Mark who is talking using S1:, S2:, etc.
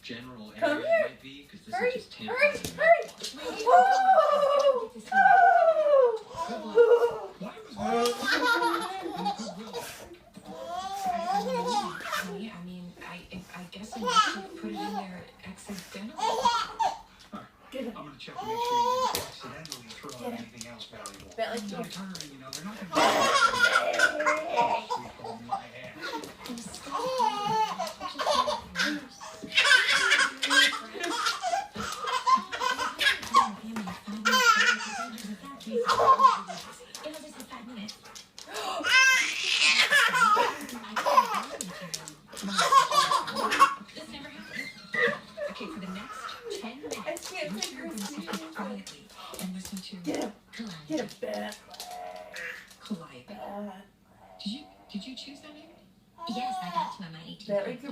S1: general
S2: Come
S1: area
S2: here.
S1: it might be, because this
S2: Hurry,
S1: is just tampering.
S2: hurry.
S3: I mean, I guess I must have put it in there accidentally.
S1: I'm going to check to make sure you didn't accidentally throw out anything else valuable.
S2: Bentley,
S1: No,
S2: here.
S1: Turner, you know, they're not going to sleep on my ass.
S3: Okay, for the next 10 minutes,
S2: I can't
S3: you
S2: take
S3: two are
S2: her
S3: going to sit
S2: serious.
S3: here quietly and listen to
S2: Get him.
S3: Calliope.
S2: Get him, Bentley.
S3: Calliope. Did you choose that name?
S4: Yes, I got to on my 18th
S2: Bentley,
S4: birthday.